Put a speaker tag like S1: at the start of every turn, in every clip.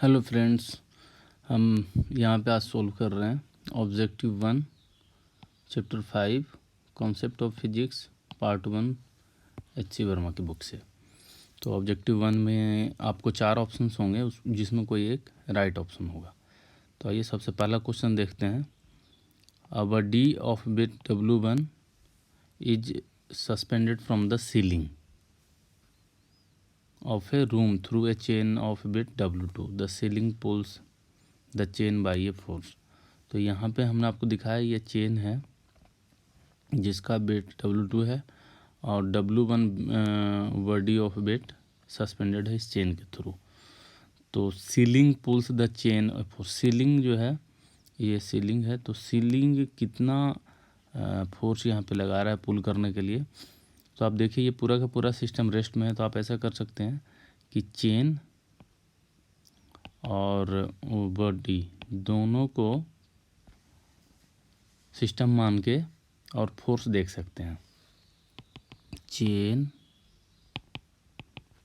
S1: Hello friends, हम यहाँ पे आज सोल्व कर रहे हैं objective 1 chapter 5 concept of physics part 1 H.C. Verma की बुक से। तो ऑब्जेक्टिव 1 में आपको 4 ऑप्शंस होंगे जिसमें कोई एक राइट ऑप्शन होगा। तो आइए सबसे पहला क्वेश्चन देखते हैं। अब D of bit W1 is suspended from the ceiling of a room through a chain of bit W2. The ceiling pulls the chain by a force. तो यहाँ पे हमने आपको दिखाया ये चेन है जिसका बिट W2 है और W1 body of bit suspended है इस चेन के थ्रू। तो ceiling pulls the chain. Ceiling जो है ये सीलिंग है, तो सीलिंग कितना फोर्स यहाँ पे लगा रहा है पुल करने के लिए। तो आप देखिए ये पूरा का पूरा सिस्टम रेस्ट में है, तो आप ऐसा कर सकते हैं कि चेन और बॉडी दोनों को सिस्टम मान के और फोर्स देख सकते हैं। चेन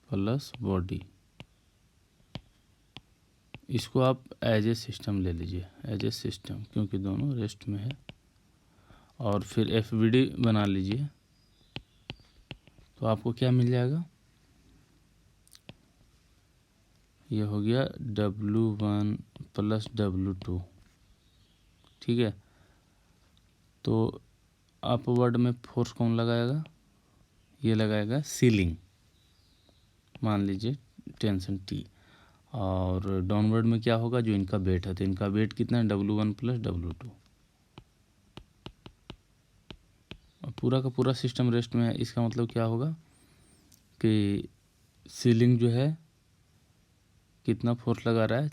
S1: प्लस बॉडी, इसको आप एज ए सिस्टम ले लीजिए, एज ए सिस्टम, क्योंकि दोनों रेस्ट में है। और फिर FBD बना लीजिए, तो आपको क्या मिल जाएगा, ये हो गया W1 प्लस W2। ठीक है, तो अपवर्ड में फोर्स कौन लगाएगा, ये लगाएगा सीलिंग, मान लीजिए टेंशन T। और डाउनवर्ड में क्या होगा, जो इनका वेट है, तो इनका वेट कितना है W1 प्लस W2। पूरा का पूरा सिस्टम रेस्ट में है, इसका मतलब क्या होगा कि सीलिंग जो है कितना फोर्स लगा रहा है,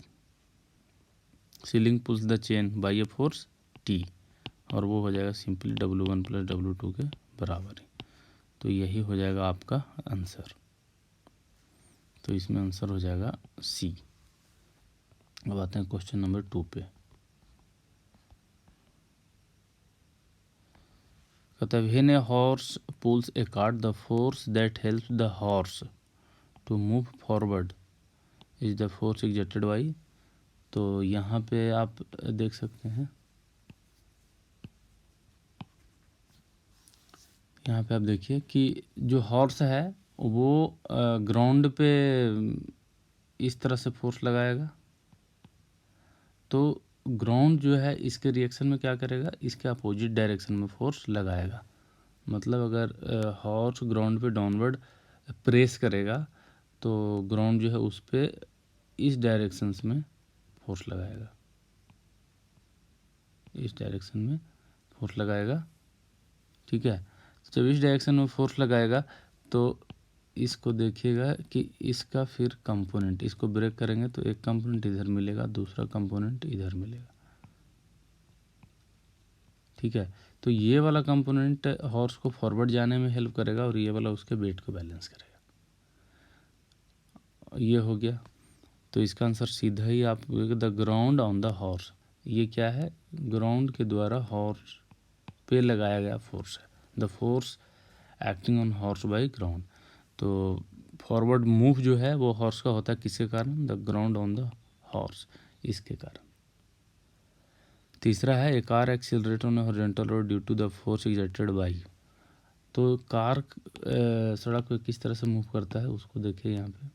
S1: ceiling pulls the chain by a force T, और वो हो जाएगा सिंपली W1 प्लस W2 के बराबर ही। तो यही हो जाएगा आपका आंसर। तो इसमें आंसर हो जाएगा C। अब आते हैं क्वेश्चन नंबर 2 पे। कहता है when a horse pulls a cart the force that helps the horse to move forward is the force exerted by. तो यहाँ पे आप देख सकते हैं, यहाँ पे आप देखिए कि जो हॉर्स है वो ग्राउंड पे इस तरह से फोर्स लगाएगा, तो ग्राउंड जो है इसके रिएक्शन में क्या करेगा, इसके अपोजिट डायरेक्शन में फोर्स लगाएगा। मतलब अगर हॉर्स ग्राउंड पे डाउनवर्ड प्रेस करेगा तो ग्राउंड जो है उस पर इस डायरेक्शन में फोर्स लगाएगा, इस डायरेक्शन में फोर्स लगाएगा। ठीक है, जब इस डायरेक्शन में फोर्स लगाएगा तो इसको देखिएगा कि इसका फिर कंपोनेंट, इसको ब्रेक करेंगे तो एक कंपोनेंट इधर मिलेगा, दूसरा कंपोनेंट इधर मिलेगा। ठीक है, तो ये वाला कंपोनेंट हॉर्स को फॉरवर्ड जाने में हेल्प करेगा और ये वाला उसके वेट को बैलेंस करेगा। ये हो गया, तो इसका आंसर सीधा ही आप the ground on the horse, ये क्या है, ग्राउंड के द्वारा हॉर्स पे लगाया गया फोर्स है, the force acting on horse by ground. तो फॉरवर्ड मूव जो है वो हॉर्स का होता है किसके कारण, the ground on the horse, इसके कारण। तीसरा है a car accelerate on horizontal road due to the force exerted by. तो कार सड़क पे किस तरह से मूव करता है उसको देखिए यहाँ पे।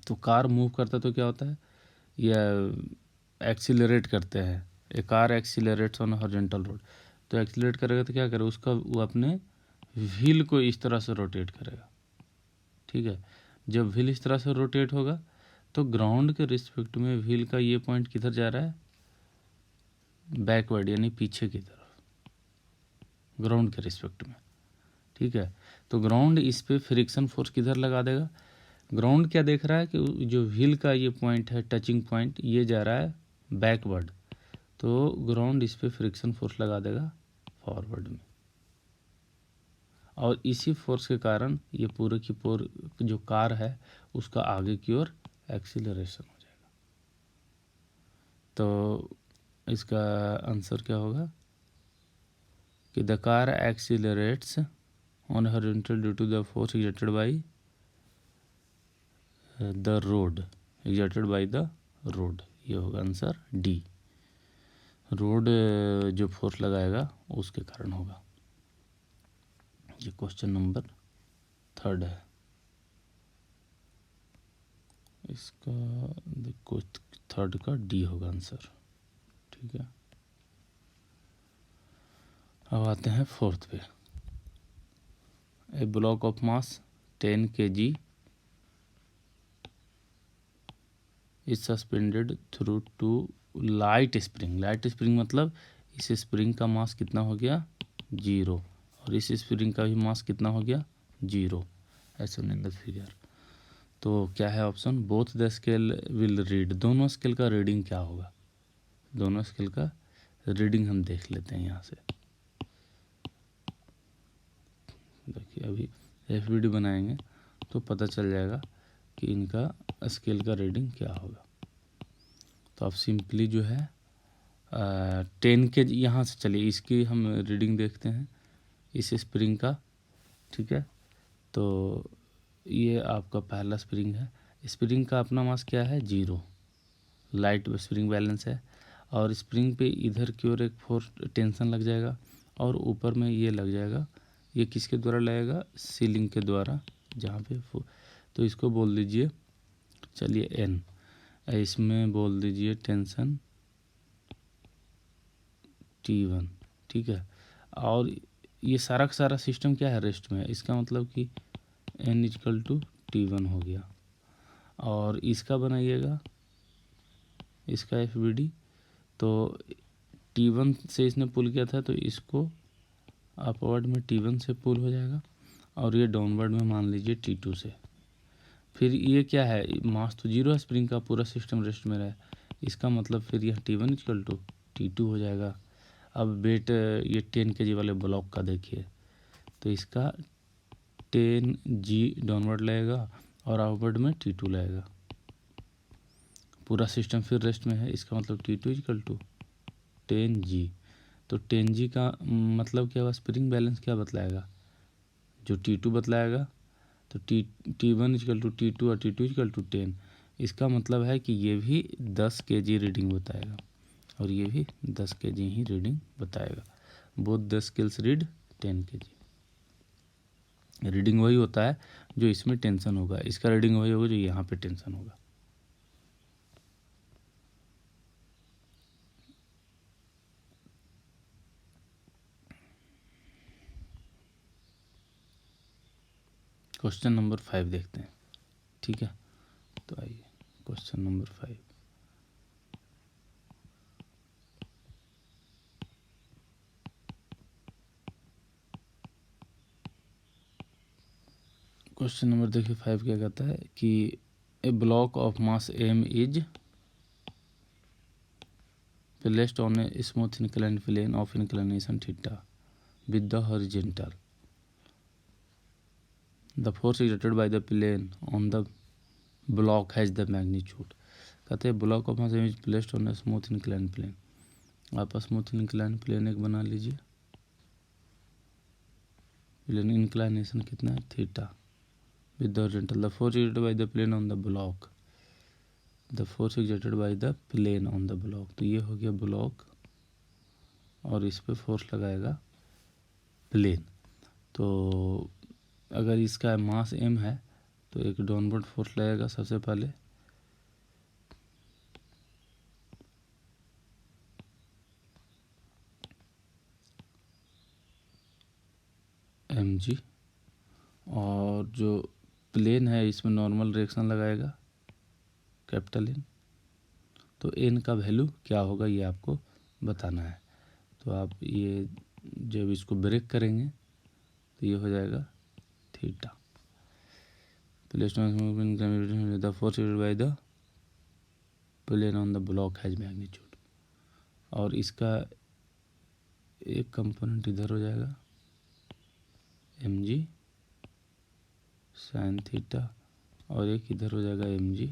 S1: तो कार मूव करता है तो क्या होता है, यह एक्सीलरेट करते हैं, ए car accelerates on horizontal road. तो एक्सीलरेट करेगा तो क्या करेगा, उसका वो अपने व्हील को इस तरह से रोटेट करेगा। ठीक है, जब व्हील इस तरह से रोटेट होगा तो ग्राउंड के रिस्पेक्ट में व्हील का ये पॉइंट किधर जा रहा है, बैकवर्ड, यानी पीछे की तरफ, ग्राउंड के रिस्पेक्ट में। ठीक है, तो ग्राउंड इस पे फ्रिक्शन फोर्स किधर लगा देगा, ग्राउंड क्या देख रहा है कि जो व्हील का ये पॉइंट है, टचिंग पॉइंट, ये जा रहा है बैकवर्ड, तो ग्राउंड इस पे फ्रिक्शन फोर्स लगा देगा फॉरवर्ड में, और इसी फोर्स के कारण ये पूरे की पूरी जो कार है उसका आगे की ओर एक्सीलरेशन हो जाएगा। तो इसका आंसर क्या होगा कि the car accelerates on horizontal due to the force exerted by the road exerted by the road, ये होगा आंसर डी। रोड जो फोर्स लगाएगा उसके कारण होगा। ये क्वेश्चन नंबर 3 है। इसका देखो 3 का डी होगा आंसर, ठीक है। अब आते हैं 4 पे। A block of mass 10 kg is suspended through two light spring. Light spring मतलब इस स्प्रिंग का मास कितना हो गया 0, और इस स्प्रिंग का भी मास कितना हो गया 0, as shown in the figure. तो क्या है option, both the scale will read. दोनों स्केल का रीडिंग क्या होगा, दोनों स्केल का रीडिंग हम देख लेते हैं यहाँ से। देखिए अभी एफबीडी बनाएंगे तो पता चल जाएगा कि इनका स्केल का रीडिंग क्या होगा। तो आप सिंपली जो है 10 के यहाँ से चलिए इसकी हम रीडिंग देखते हैं इस स्प्रिंग का, ठीक है। तो ये आपका पहला स्प्रिंग है, स्प्रिंग का अपना मास क्या है 0, लाइट स्प्रिंग बैलेंस है, और स्प्रिंग पे इधर की ओर एक फोर्स टेंशन लग जाएगा और ऊपर में ये लग जाएगा। ये किसके द्वारा लगेगा, सीलिंग के द्वारा, जहाँ पे तो इसको बोल दीजिए चलिए एन, इसमें बोल दीजिए टेंशन T1, ठीक है। और ये सारा का सारा सिस्टम क्या है रेस्ट में है, इसका मतलब कि N = T1 हो गया। और इसका बनाइएगा इसका FBD, तो T1 से इसने पुल किया था तो इसको अपवर्ड में T1 से पुल हो जाएगा, और ये डाउनवर्ड में मान लीजिए T2 से। फिर ये क्या है, मास तो 0 है स्प्रिंग का, पूरा सिस्टम रेस्ट में रहा, इसका मतलब फिर यह T1 = T2 हो जाएगा। अब वेट ये 10 kg वाले ब्लॉक का देखिए, तो इसका 10 G डाउनवर्ड लगेगा और अपवर्ड में T2 लगेगा। पूरा सिस्टम फिर रेस्ट में है, इसका मतलब T2 = 10 G। तो 10 G का मतलब क्या हुआ, स्प्रिंग बैलेंस क्या बतलाएगा, जो T2 बतलाएगा। तो T1 = T2 और T2 = 10। इसका मतलब है कि ये भी 10 kg रीडिंग बताएगा और ये भी 10 kg ही रीडिंग बताएगा। Both the scales read 10 kg। Reading वही होता है जो इसमें टेंशन होगा, इसका रीडिंग वही होगा जो यहाँ पे टेंशन होगा। क्वेश्चन नंबर 5 देखते हैं, ठीक है। तो आइए क्वेश्चन नंबर 5। क्वेश्चन नंबर देखिए 5 क्या कहता है कि a block of mass m is placed on a smooth inclined plane of inclination theta with the horizontal. The force exerted by the plane on the block has the magnitude. कहते हैं block of mass m is placed on a smooth inclined plane। आप smooth incline plane एक बना लीजिए, plane inclination कितना है theta with the horizontal. The force exerted by the plane on the block, the force exerted by the plane on the block. तो ये हो गया ब्लॉक और इस पे फोर्स लगाएगा प्लेन। तो अगर इसका मास m है तो एक डाउनवर्ड फोर्स लगेगा सबसे पहले, mg, और जो प्लेन है इसमें नॉर्मल रिएक्शन लगाएगा कैपिटल N। तो n का वैल्यू क्या होगा ये आपको बताना है। तो आप ये जब इसको ब्रेक करेंगे तो ये हो जाएगा theta. The force exerted by the plane on the block has magnitude, और इसका एक कंपोनेंट इधर हो जाएगा mg साइन थीटा और एक इधर हो जाएगा mg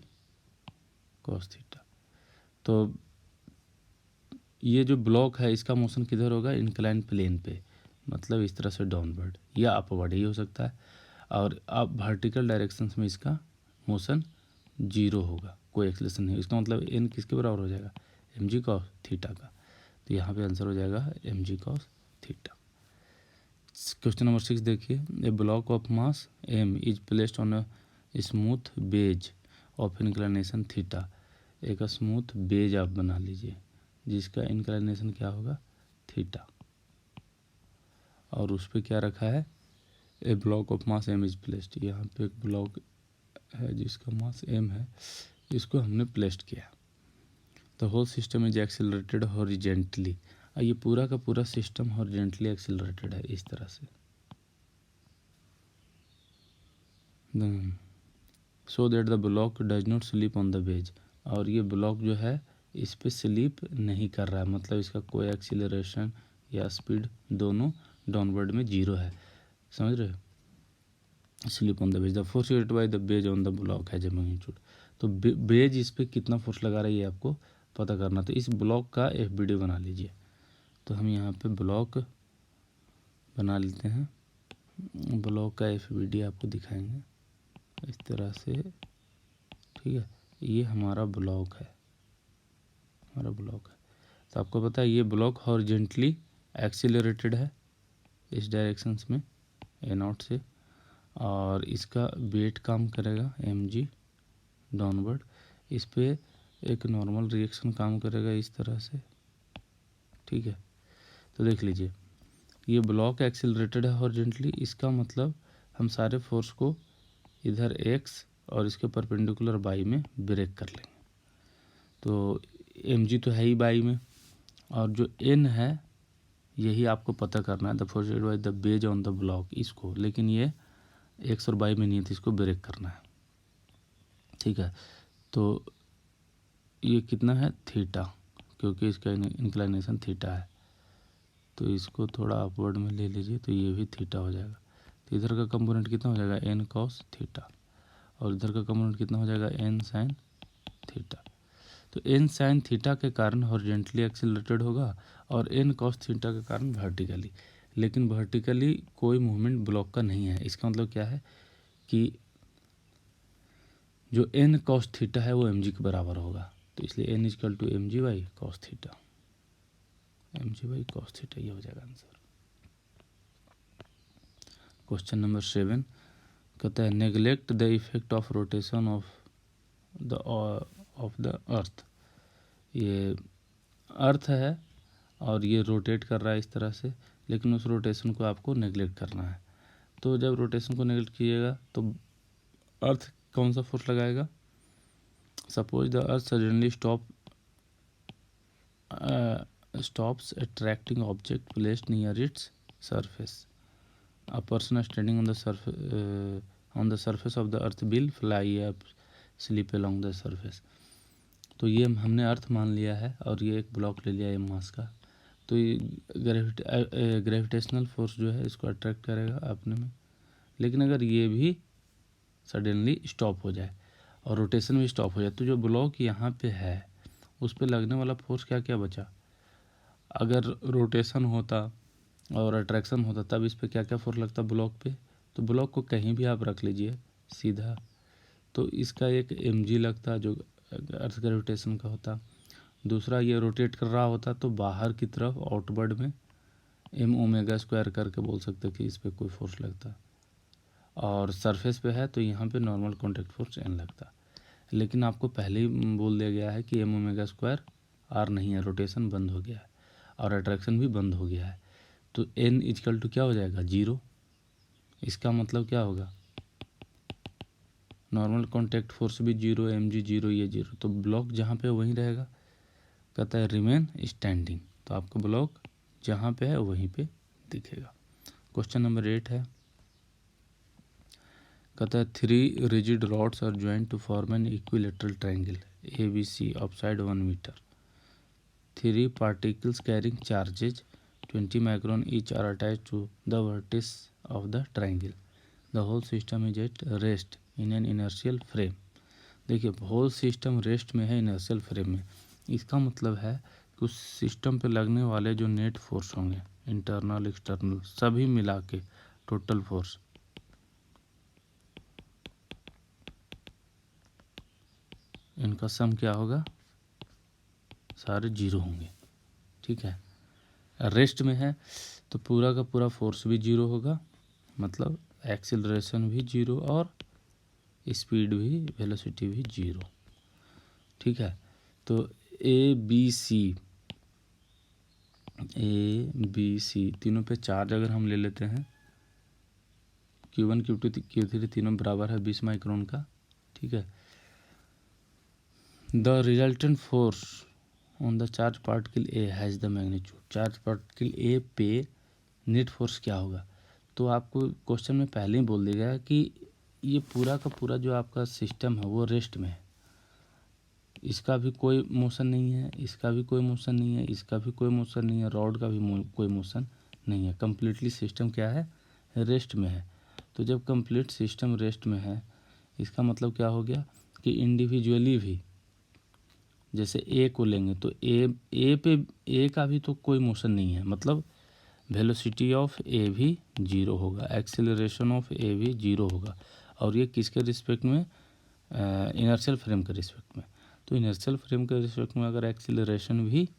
S1: कॉस थीटा। तो ये जो ब्लॉक है इसका मोशन किधर होगा, इंक्लाइन प्लेन पे, मतलब इस तरह से डाउनवर्ड या अपवर्ड ही हो सकता है, और अब वर्टिकल डायरेक्शंस में इसका मोशन 0 होगा। कोई एक्सेलरेशन नहीं। इसका मतलब एन किसके बराबर हो जाएगा, mg cos थीटा का। तो यहाँ पे आंसर हो जाएगा mg cos theta. Question number 6 देखिए, a block of mass m is placed on a smooth wedge of inclination theta. एक स्मूथ बेज आप बना लीजिए जिसका इंक्लिनेशन क्या होगा, थीटा, और उस पर क्या रखा है, a block of mass m is placed. यहाँ पे एक ब्लॉक है जिसका मास m है, इसको हमने प्लेस्ड किया। The whole system is accelerated horizontally. ये पूरा का पूरा सिस्टम हॉरिजेंटली एक्सेलरेटेड है इस तरह से, so that the block does not slip on the beige. और ये ब्लॉक जो है इस पे स्लिप नहीं कर रहा है, मतलब इसका कोई एक्सीलरेशन या स्पीड दोनों डाउनवर्ड में जीरो है, समझ रहे हो। Slip on the beige, the force acted by the beige on the block has a magnitude. तो बेज इस पर कितना फोर्स लगा रही है आपको पता करना। तो इस ब्लॉक का FBD बना लीजिए। तो हम यहाँ पे ब्लॉक बना लेते हैं, ब्लॉक का FBD आपको दिखाएंगे इस तरह से, ठीक है। ये हमारा ब्लॉक है, हमारा ब्लॉक है। तो आपको पता है ये ब्लॉक हॉरिजेंटली एक्सीलरेटेड है इस डायरेक्शंस में A0 से, और इसका वेट काम करेगा mg डाउनवर्ड। इस पे एक नॉर्मल रिएक्शन काम करेगा इस तरह से, ठीक है। तो देख लीजिए ये ब्लॉक एक्सीलरेटेड है हॉरिजेंटली, इसका मतलब हम सारे फोर्स को इधर x और इसके परपेंडिकुलर y में ब्रेक कर लेंगे। तो mg तो है ही y में, और जो n है यही आपको पता करना है, the force acted by the beige on the block, इसको, लेकिन ये x और y में नहीं है तो इसको ब्रेक करना है, ठीक है। तो ये कितना है, थीटा, क्योंकि इसका इंक्लिनेशन थीटा है। तो इसको थोड़ा अपवर्ड में ले लीजिए तो ये भी थीटा हो जाएगा। तो इधर का कंपोनेंट कितना हो जाएगा, n cos थीटा, और इधर का कंपोनेंट कितना हो जाएगा, n sin थीटा। तो n sin थीटा के कारण हॉरिजेंटली एक्सीलरेटेड होगा और n cos थीटा के कारण वर्टिकली। लेकिन वर्टिकली कोई मूवमेंट ब्लॉक का नहीं है। इसका मतलब क्या है कि जो n cos थीटा है वो mg के बराबर होगा। तो इसलिए n equal to mg by cos theta, mg by cos theta, ये हो जाएगा आंसर। क्वेश्चन नंबर 7 कहता है, neglect the effect of rotation of the earth. ये अर्थ है और ये रोटेट कर रहा है इस तरह से, लेकिन उस रोटेशन को आपको नेग्लेक्ट करना है। तो जब रोटेशन को नेग्लेक्ट कीजिएगा तो अर्थ कौन सा फोर्स लगाएगा। Suppose the earth suddenly stops attracting object placed near its surface. A person standing on the surface of the earth will fly up, slip along the surface. तो ये हमने अर्थ मान लिया है और ये एक ब्लॉक ले लिया है मास का। तो ये ग्रेविटेशनल फोर्स जो है इसको अट्रैक्ट करेगा अपने में। लेकिन अगर ये भी सडनली स्टॉप हो जाए और रोटेशन भी स्टॉप हो जाए तो जो ब्लॉक यहाँ पे है उस पर लगने वाला फोर्स क्या क्या बचा। अगर रोटेशन होता और अट्रैक्शन होता तब इस पे क्या क्या फोर्स लगता ब्लॉक पे। तो ब्लॉक को कहीं भी आप रख लीजिए सीधा, तो इसका एक mg लगता जो अर्थ ग्रेविटेशन का होता। दूसरा ये रोटेट कर रहा होता तो बाहर की तरफ आउटवर्ड में m ओमेगा स्क्वायर करके बोल सकते कि इस पर कोई फोर्स लगता। और सरफेस पे है तो यहाँ पे नॉर्मल कॉन्टैक्ट फोर्स n लगता। लेकिन आपको पहले ही बोल दिया गया है कि m ओमेगा स्क्वायर r नहीं है, रोटेशन बंद हो गया है और अट्रैक्शन भी बंद हो गया है। तो n इक्वल टू क्या हो जाएगा, 0। इसका मतलब क्या होगा, नॉर्मल कॉन्टैक्ट फोर्स भी 0, mg 0, ये 0। तो ब्लॉक जहाँ पे वहीं रहेगा। कहता है रिमेन स्टैंडिंग, तो आपका ब्लॉक जहाँ पे है वहीं पे दिखेगा। क्वेश्चन नंबर 8 है, कहता है 3 rigid rods are joint to form an equilateral triangle ABC of side 1 metre. 3 particles carrying charges 20 micron each are attached to the vertex of the triangle. The whole system is at rest in an inertial frame. देखिए whole system rest में है inertial frame में। इसका मतलब है कि उस system पे लगने वाले जो नेट फोर्स होंगे इंटरनल एक्सटर्नल सभी मिला के टोटल फोर्स इनका सम क्या होगा, सारे जीरो होंगे। ठीक है, रेस्ट में है तो पूरा का पूरा फोर्स भी जीरो होगा, मतलब एक्सीलरेशन भी जीरो और स्पीड भी, वेलोसिटी भी जीरो। ठीक है, तो ए बी सी तीनों पे चार्ज अगर हम ले लेते हैं, Q1 Q2 Q3 तीनों बराबर है 20 माइक्रोन का। ठीक है, the resultant force on the charge particle A has the magnitude, charge particle A पे नेट फोर्स क्या होगा। तो आपको क्वेश्चन में पहले ही बोल देगा कि ये पूरा का पूरा जो आपका सिस्टम है वो रेस्ट में है, इसका भी कोई मोशन नहीं है, इसका भी कोई मोशन नहीं है, इसका भी कोई मोशन नहीं है, रॉड का भी कोई मोशन नहीं है, कम्प्लीटली सिस्टम क्या है, रेस्ट में है। तो जब कंप्लीट सिस्टम रेस्ट में है, इसका मतलब क्या हो गया कि इंडिविजुअली भी, जैसे ए को लेंगे तो ए का भी तो कोई मोशन नहीं है, मतलब वेलोसिटी ऑफ ए भी जीरो होगा, एक्सेलरेशन ऑफ ए भी जीरो होगा। और ये किसके रिस्पेक्ट में, इनर्शियल फ्रेम के रिस्पेक्ट में। तो इनर्शियल फ्रेम के रिस्पेक्ट में अगर एक्सीलरेशन भी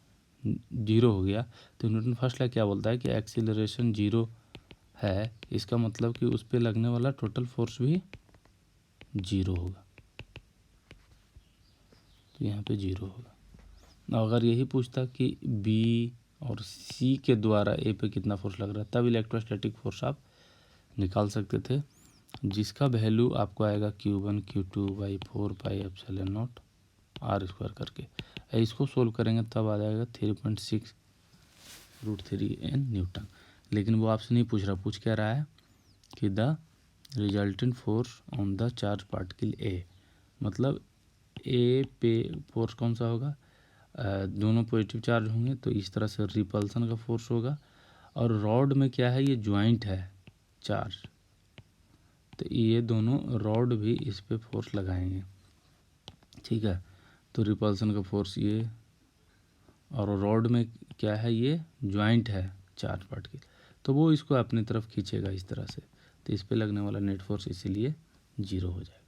S1: जीरो हो गया तो न्यूटन फर्स्ट लॉ क्या बोलता है कि एक्सीलरेशन जीरो है, इसका मतलब कि उस पर लगने वाला टोटल फोर्स भी जीरो होगा, तो यहाँ पे जीरो होगा। अगर यही पूछता कि बी और सी के द्वारा ए पे कितना फोर्स लग रहा है, तब इलेक्ट्रोस्टैटिक फोर्स आप निकाल सकते थे, जिसका वैल्यू आपको आएगा Q1 Q2 by 4 pi epsilon not r square करके। इसको सोल्व करेंगे तब आ जाएगा 3.6√3 N न्यूटन। लेकिन वो आपसे नहीं पूछ रहा, पूछ क्या रहा है कि the resultant force on the charge particle A, मतलब ए पे फोर्स कौन सा होगा, दोनों पॉजिटिव चार्ज होंगे तो इस तरह से रिपल्सन का फोर्स होगा। और रॉड में क्या है, ये ज्वाइंट है चार्ज, तो ये दोनों रॉड भी इस पे फोर्स लगाएंगे। ठीक है, तो रिपल्सन का फोर्स ये, और रॉड में क्या है, ये ज्वाइंट है चार्ज पार्टिकल, तो वो इसको अपनी तरफ खींचेगा इस तरह से, तो इस पे लगने वाला नेट फोर्स इसीलिए जीरो हो जाएगा।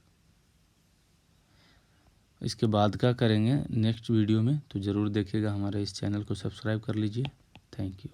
S1: इसके बाद का करेंगे नेक्स्ट वीडियो में, तो ज़रूर देखिएगा, हमारे इस चैनल को सब्सक्राइब कर लीजिए। Thank you.